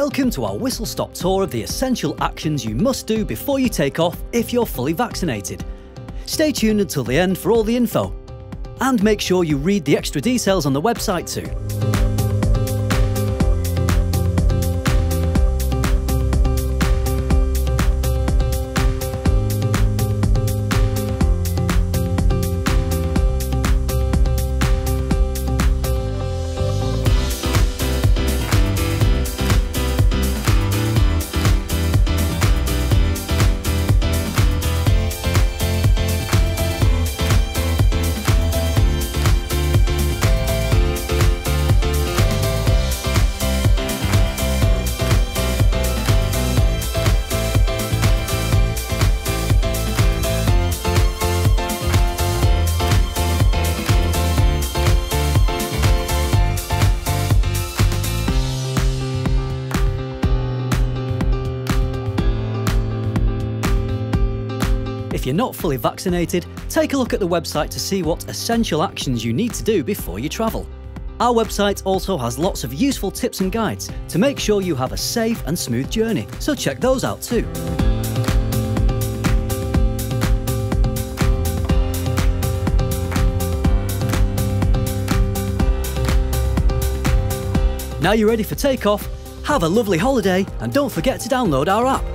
Welcome to our whistle-stop tour of the essential actions you must do before you take off if you're fully vaccinated. Stay tuned until the end for all the info. And make sure you read the extra details on the website too. If you're not fully vaccinated, take a look at the website to see what essential actions you need to do before you travel. Our website also has lots of useful tips and guides to make sure you have a safe and smooth journey, so check those out too. Now you're ready for takeoff, have a lovely holiday and don't forget to download our app.